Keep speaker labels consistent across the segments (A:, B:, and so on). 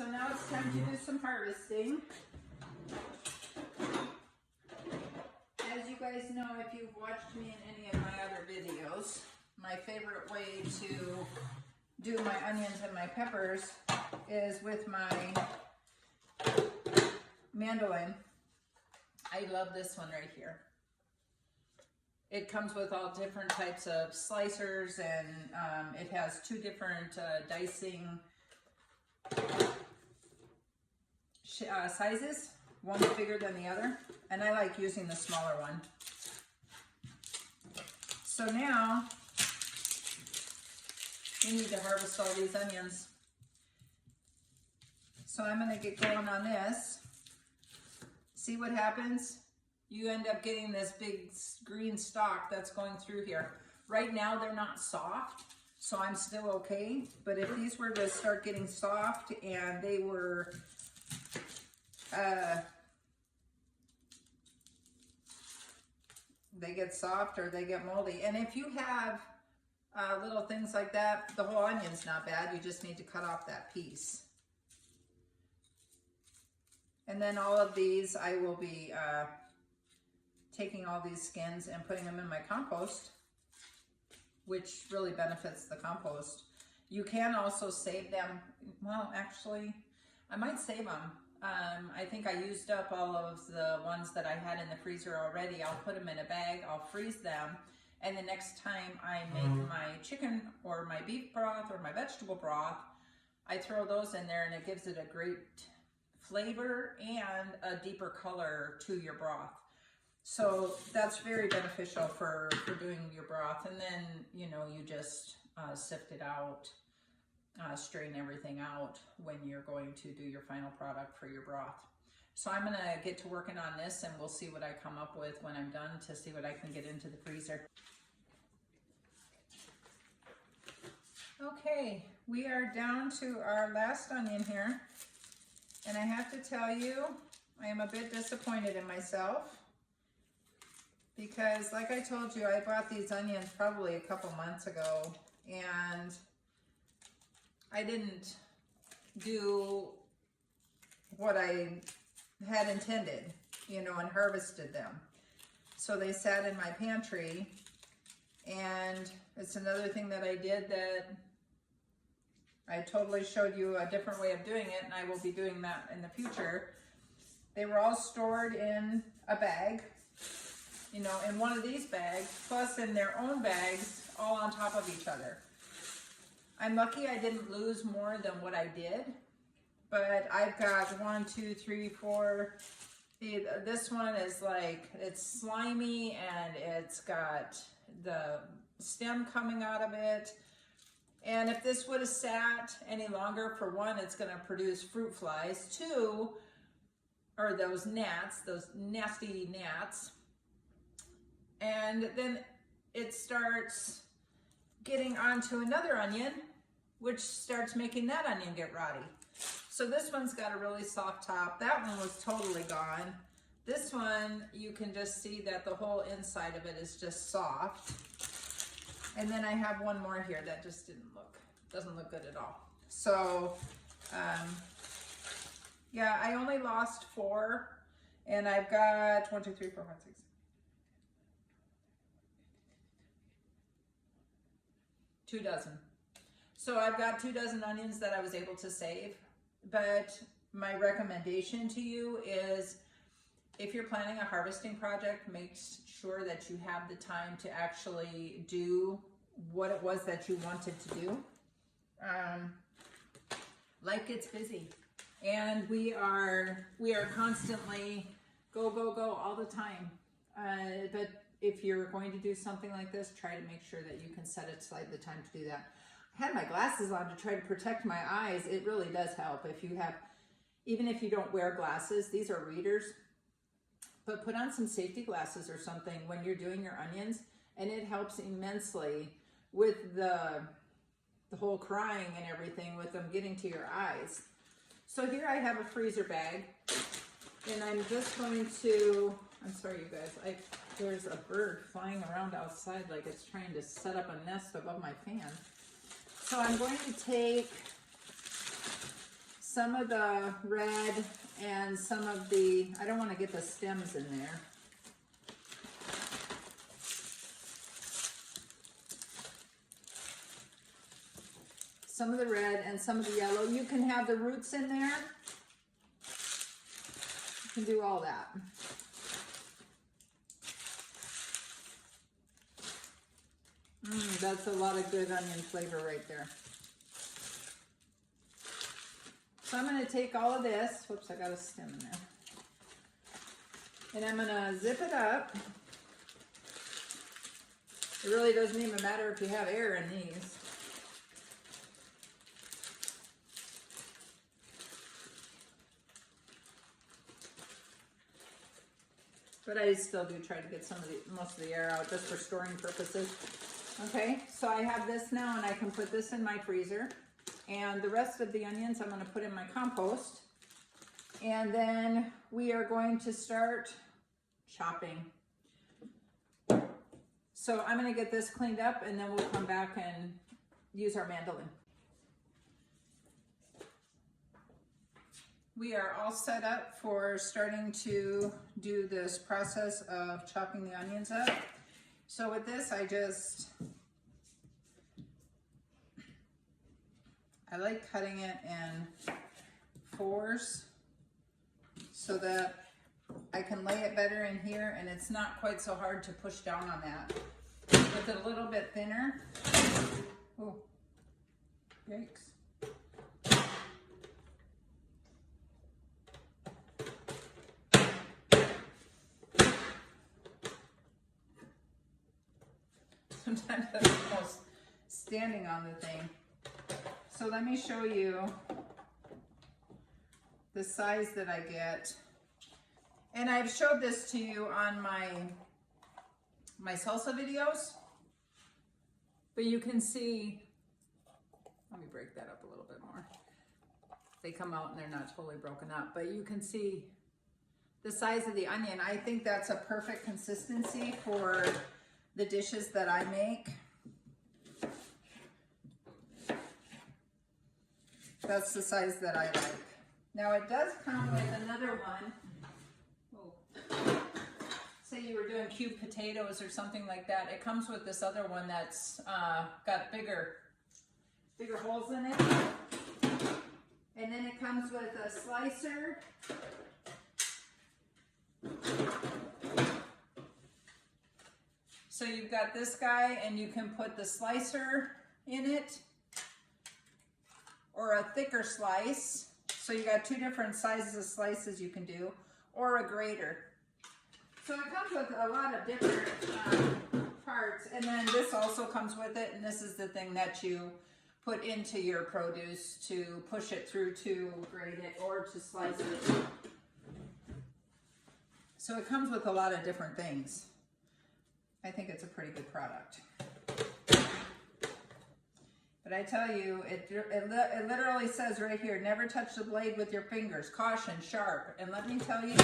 A: So now it's time to do some harvesting. As you guys know, if you've watched me in any of my other videos, my favorite way to do my onions and my peppers is with my mandolin. I love this one right here. It comes with all different types of slicers, and it has two different dicing sizes. One's bigger than the other, and I like using the smaller one. So now we need to harvest all these onions. So I'm going to get going on this. See what happens? You end up getting this big green stalk that's going through here. Right now they're not soft, so I'm still okay. But if these were to start getting soft and they were they get soft or they get moldy. And if you have little things like that, the whole onion's not bad. You just need to cut off that piece. And then all of these, I will be taking all these skins and putting them in my compost, which really benefits the compost. You can also save them. Well, actually, I might save them. I think I used up all of the ones that I had in the freezer already. I'll put them in a bag, I'll freeze them, and the next time I make my chicken or my beef broth or my vegetable broth, I throw those in there, and it gives it a great flavor and a deeper color to your broth. So that's very beneficial for doing your broth. And then, you know, you just sift it out, strain everything out when you're going to do your final product for your broth. So I'm going to get to working on this, and we'll see what I come up with when I'm done to see what I can get into the freezer. Okay, we are down to our last onion here. And I have to tell you, I am a bit disappointed in myself because, like I told you, I bought these onions probably a couple months ago, and I didn't do what I had intended, you know, and harvested them. So they sat in my pantry, and it's another thing that I did that I totally showed you a different way of doing it, and I will be doing that in the future. They were all stored in a bag, you know, in one of these bags, plus in their own bags, all on top of each other. I'm lucky I didn't lose more than what I did, but I've got 1, 2, 3, 4. This one is like, it's slimy, and it's got the stem coming out of it. And if this would have sat any longer, for one, it's going to produce fruit flies. Two, or those gnats, those nasty gnats. And then it starts getting onto another onion, which starts making that onion get rotty. So this one's got a really soft top. That one was totally gone. This one, you can just see that the whole inside of it is just soft. And then I have one more here that just doesn't look good at all. So, yeah, I only lost 4, and I've got 1, 2, 3, 4, 5, 6. 2 dozen. So I've got 2 dozen onions that I was able to save, but my recommendation to you is, if you're planning a harvesting project, make sure that you have the time to actually do what it was that you wanted to do. Life gets busy, and we are constantly go all the time. But if you're going to do something like this, try to make sure that you can set aside the time to do that. I had my glasses on to try to protect my eyes. It really does help if you have, even if you don't wear glasses. These are readers. But put on some safety glasses or something when you're doing your onions, and it helps immensely with the whole crying and everything, with them getting to your eyes. So here I have a freezer bag, and I'm just going to, I'm sorry you guys, there's a bird flying around outside like it's trying to set up a nest above my fan. So I'm going to take some of the red and some of the, I don't want to get the stems in there. Some of the red and some of the yellow. You can have the roots in there. You can do all that. That's a lot of good onion flavor right there. So I'm going to take all of this. Whoops, I got a stem in there. And I'm going to zip it up. It really doesn't even matter if you have air in these. But I still do try to get most of the air out just for storing purposes. Okay, so I have this now and I can put this in my freezer. And the rest of the onions I'm going to put in my compost. And then we are going to start chopping. So I'm going to get this cleaned up and then we'll come back and use our mandolin. We are all set up for starting to do this process of chopping the onions up. So with this, I like cutting it in fours so that I can lay it better in here and it's not quite so hard to push down on that. With it a little bit thinner, oh, yikes. Sometimes I'm almost standing on the thing. So let me show you the size that I get. And I've showed this to you on my salsa videos. But you can see, let me break that up a little bit more. They come out and they're not totally broken up, but you can see the size of the onion. I think that's a perfect consistency for the dishes that I make. That's the size that I like. Now it does come with another one. Oh. Say you were doing cubed potatoes or something like that. It comes with this other one that's got bigger holes in it. And then it comes with a slicer. So you've got this guy and you can put the slicer in it or a thicker slice. So you got two different sizes of slices you can do, or a grater. So it comes with a lot of different parts. And then this also comes with it, and this is the thing that you put into your produce to push it through to grate it or to slice it. So it comes with a lot of different things. I think it's a pretty good product. But I tell you, it literally says right here, never touch the blade with your fingers. Caution, sharp. And let me tell you,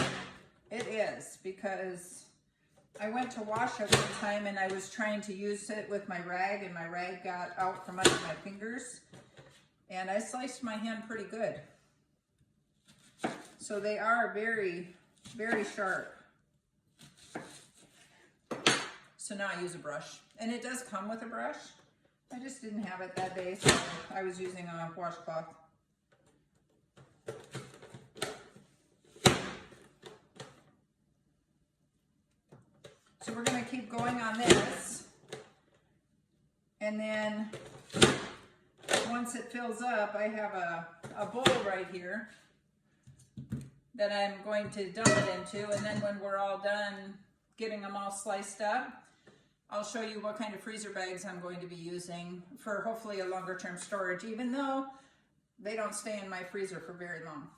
A: it is, because I went to wash it one time and I was trying to use it with my rag and my rag got out from under my fingers and I sliced my hand pretty good. So they are very, very sharp. So now I use a brush, and it does come with a brush. I just didn't have it that day, so I was using a washcloth. So we're going to keep going on this, and then once it fills up, I have a bowl right here that I'm going to dump it into, and then when we're all done getting them all sliced up, I'll show you what kind of freezer bags I'm going to be using for hopefully a longer term storage, even though they don't stay in my freezer for very long.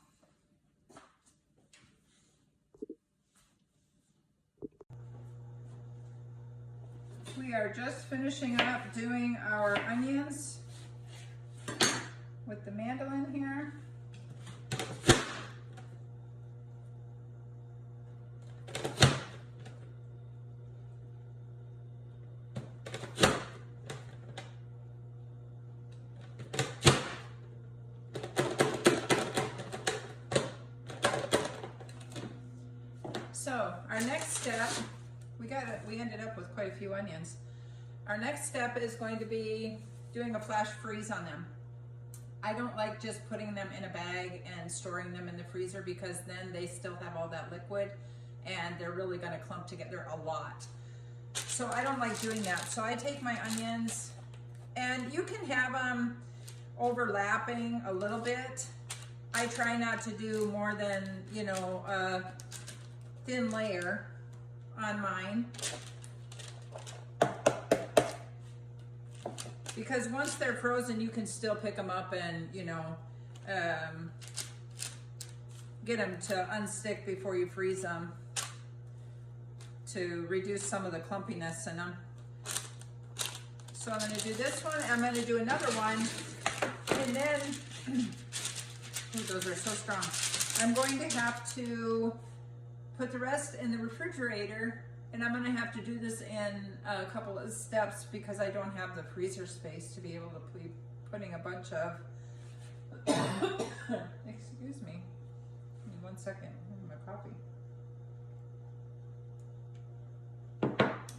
A: We are just finishing up doing our onions with the mandolin here. So our next step, we ended up with quite a few onions. Our next step is going to be doing a flash freeze on them. I don't like just putting them in a bag and storing them in the freezer because then they still have all that liquid and they're really going to clump together a lot. So I don't like doing that. So I take my onions, and you can have them overlapping a little bit. I try not to do more than, you know, a thin layer on mine. Because once they're frozen, you can still pick them up and, you know, get them to unstick before you freeze them to reduce some of the clumpiness in them. So I'm going to do this one. I'm going to do another one. And then, ooh, those are so strong. I'm going to have to put the rest in the refrigerator. And I'm going to have to do this in a couple of steps because I don't have the freezer space to be able to be putting a bunch of, excuse me, give me 1 second, my coffee.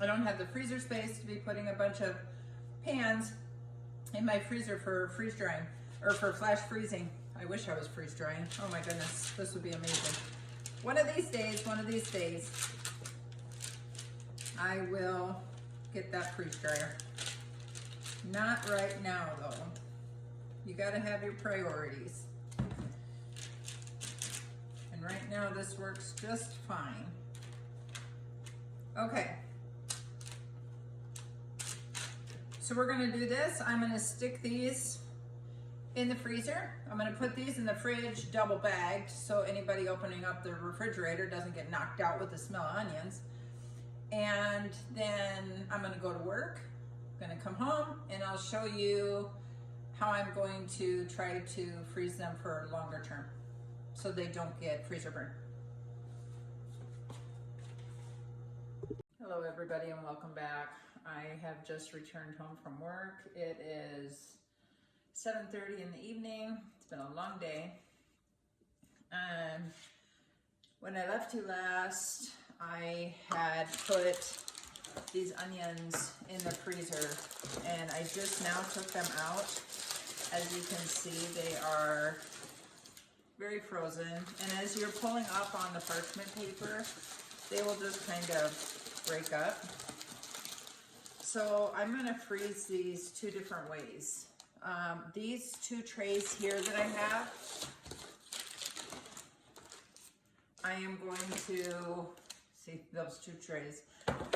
A: I don't have the freezer space to be putting a bunch of pans in my freezer for freeze drying, or for flash freezing. I wish I was freeze drying. Oh my goodness, this would be amazing. One of these days, I will get that freeze dryer. Not right now though. You gotta have your priorities. And right now this works just fine. Okay. So we're gonna do this. I'm gonna stick these in the freezer. I'm gonna put these in the fridge double bagged so anybody opening up the refrigerator doesn't get knocked out with the smell of onions. And then I'm gonna go to work, I'm gonna come home, and I'll show you how I'm going to try to freeze them for longer term so they don't get freezer burn. Hello everybody and welcome back. I have just returned home from work. It is 7:30 in the evening. It's been a long day. When I left you last, I had put these onions in the freezer and I just now took them out. As you can see, they are very frozen. And as you're pulling up on the parchment paper, they will just kind of break up. So I'm gonna freeze these two different ways. These two trays here that I have, I am going to, see those two trays,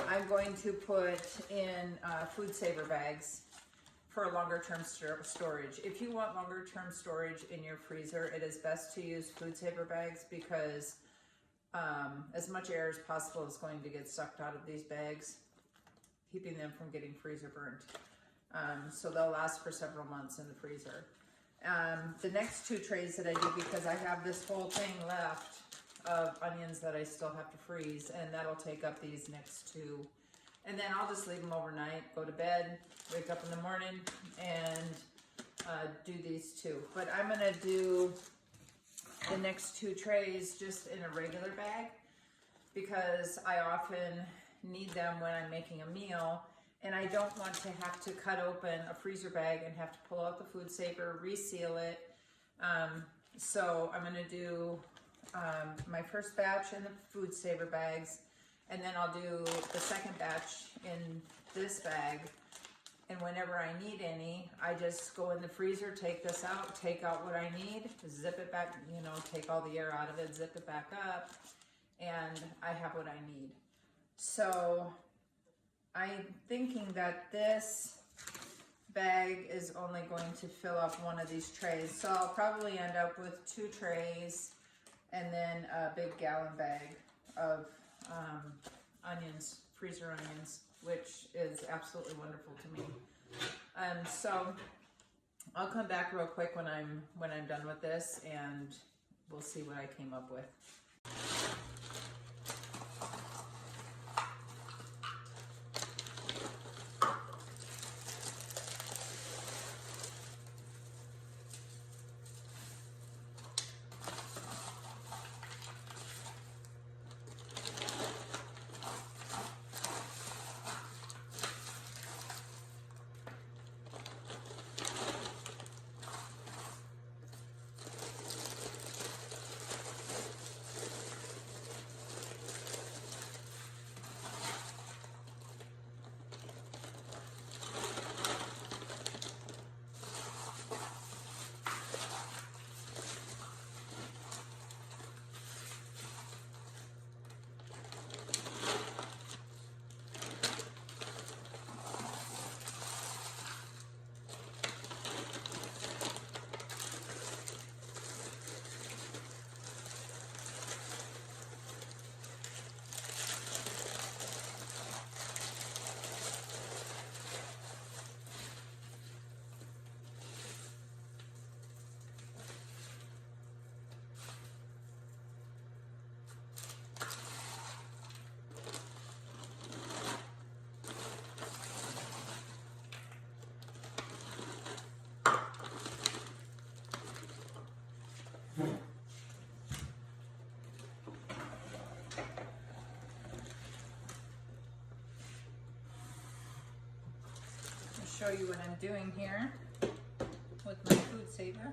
A: I'm going to put in food saver bags for longer term storage. If you want longer term storage in your freezer, it is best to use food saver bags because as much air as possible is going to get sucked out of these bags, keeping them from getting freezer burnt. So they'll last for several months in the freezer. The next two trays that I do, because I have this whole thing left of onions that I still have to freeze, and that'll take up these next two. And then I'll just leave them overnight, go to bed, wake up in the morning, and do these two. But I'm gonna do the next two trays just in a regular bag because I often need them when I'm making a meal, and I don't want to have to cut open a freezer bag and have to pull out the food saver, reseal it. So I'm gonna do my first batch in the food saver bags, and then I'll do the second batch in this bag. And whenever I need any, I just go in the freezer, take this out, take out what I need, zip it back, you know, take all the air out of it, zip it back up, and I have what I need. So I'm thinking that this bag is only going to fill up one of these trays. So I'll probably end up with 2 trays and then a big gallon bag of onions, freezer onions, which is absolutely wonderful to me. So I'll come back real quick when I'm done with this, and we'll see what I came up with. show you what I'm doing here with my food saver.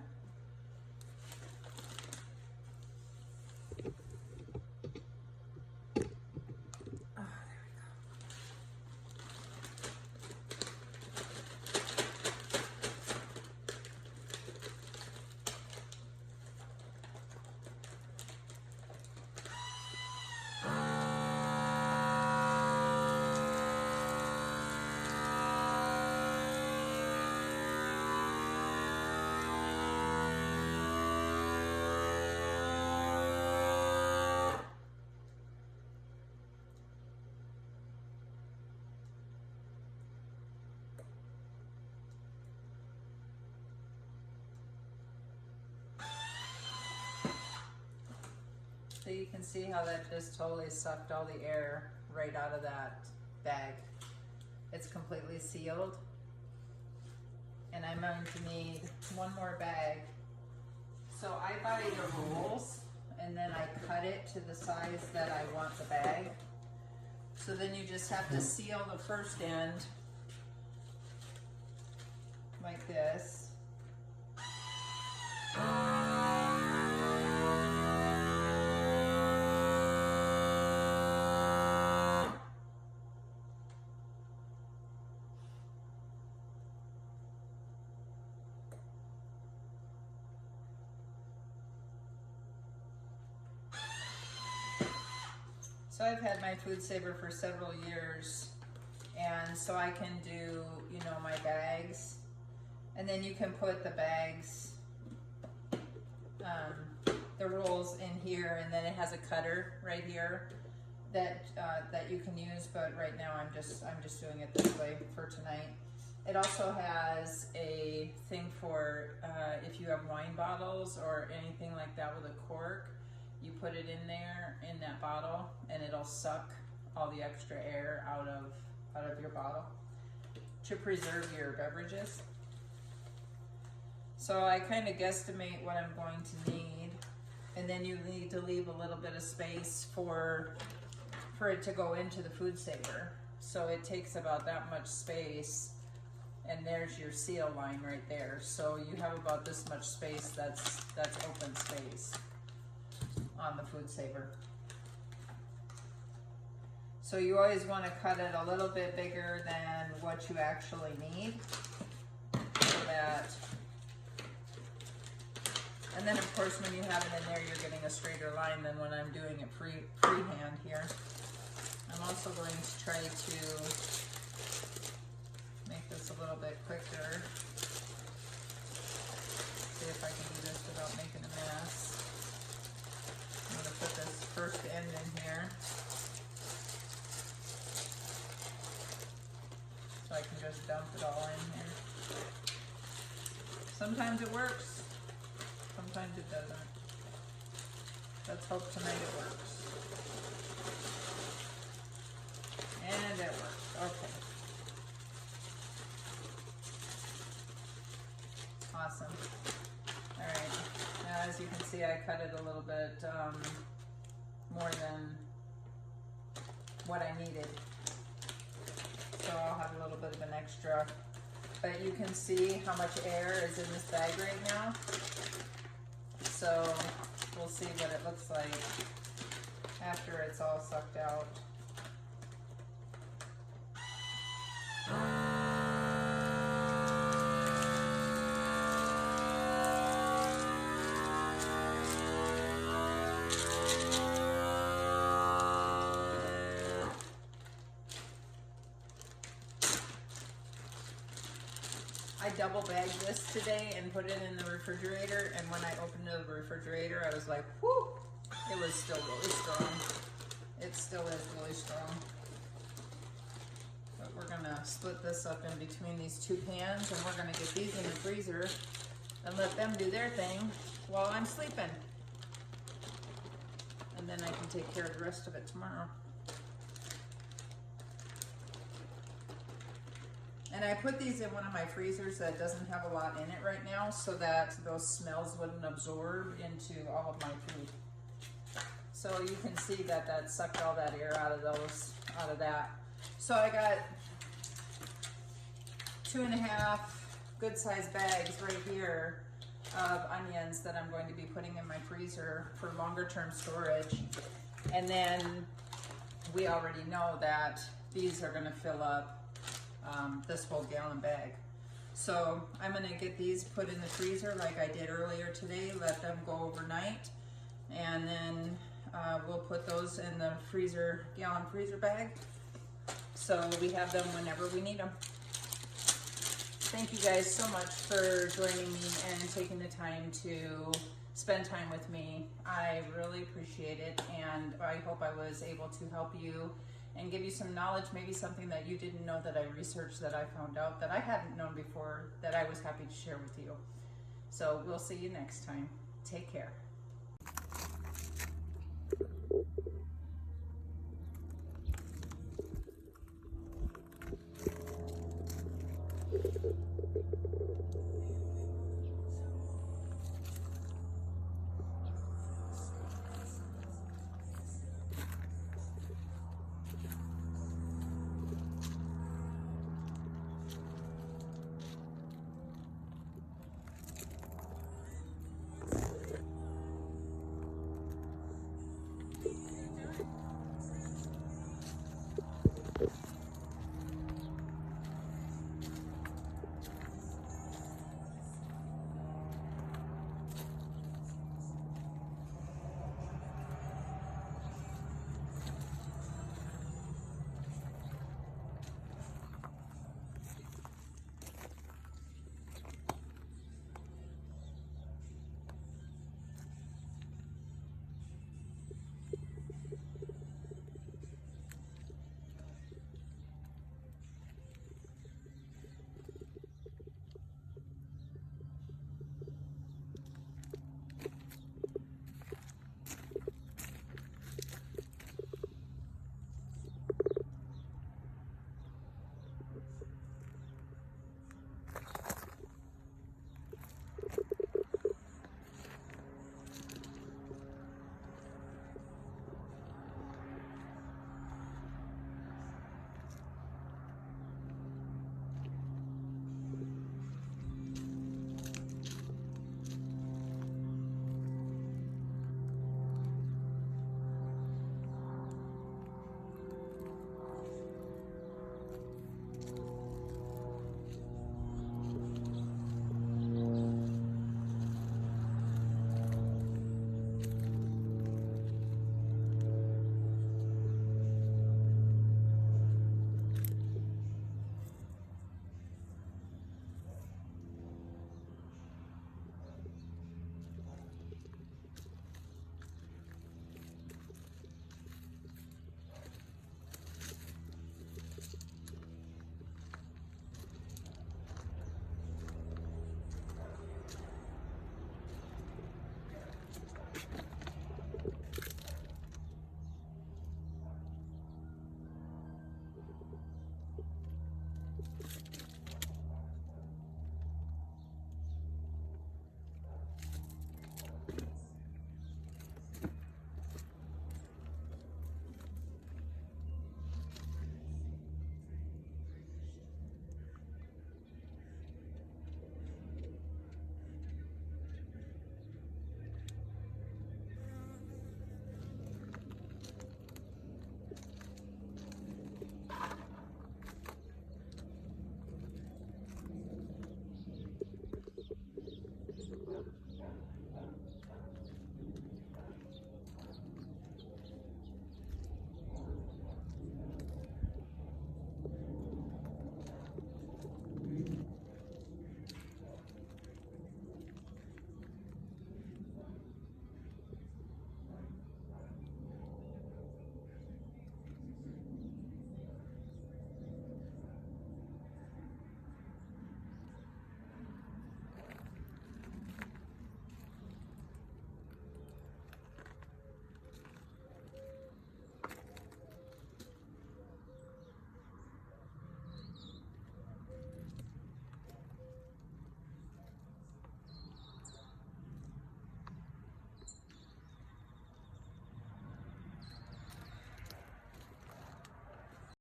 A: So you can see how that just totally sucked all the air right out of that bag. It's completely sealed. And I'm going to need one more bag. So I buy the rolls and then I cut it to the size that I want the bag. So then you just have to seal the first end like this. So I've had my food saver for several years, and so I can do, you know, my bags, and then you can put the bags, the rolls in here, and then it has a cutter right here that that you can use. But right now I'm just doing it this way for tonight. It also has a thing for if you have wine bottles or anything like that with a cork. You put it in there, in that bottle, and it'll suck all the extra air out of your bottle to preserve your beverages. So I kind of guesstimate what I'm going to need, and then you need to leave a little bit of space for it to go into the food saver. So it takes about that much space, and there's your seal line right there. So you have about this much space that's open space on the food saver. So you always want to cut it a little bit bigger than what you actually need, so that, and then of course when you have it in there you're getting a straighter line than when I'm doing it freehand here. I'm also going to try to make this a little bit quicker. See if I can do this without making a mess. I'm going to put this first end in here so I can just dump it all in here. Sometimes it works, sometimes it doesn't. Let's hope tonight it works. And it works. Okay. Awesome. Alright. Now as you can see, I cut it a little bit more than what I needed. So I'll have a little bit of an extra. But you can see how much air is in this bag right now. So we'll see what it looks like after it's all sucked out. I double bagged this today and put it in the refrigerator, and when I opened the refrigerator I was like, whoo, it was still really strong. It still is really strong. But we're gonna split this up in between these two pans, and we're gonna get these in the freezer and let them do their thing while I'm sleeping. And then I can take care of the rest of it tomorrow. And I put these in one of my freezers that doesn't have a lot in it right now, so that those smells wouldn't absorb into all of my food. So you can see that that sucked all that air out of that. So I got 2.5 good sized bags right here of onions that I'm going to be putting in my freezer for longer term storage. And then we already know that these are gonna fill up this whole gallon bag. So I'm gonna get these put in the freezer like I did earlier today, let them go overnight, and then we'll put those in the freezer, gallon freezer bag, so we have them whenever we need them. Thank you guys so much for joining me and taking the time to spend time with me. I really appreciate it, and I hope I was able to help you and give you some knowledge, maybe something that you didn't know that I researched, that I found out, that I hadn't known before, that I was happy to share with you. So we'll see you next time. Take care.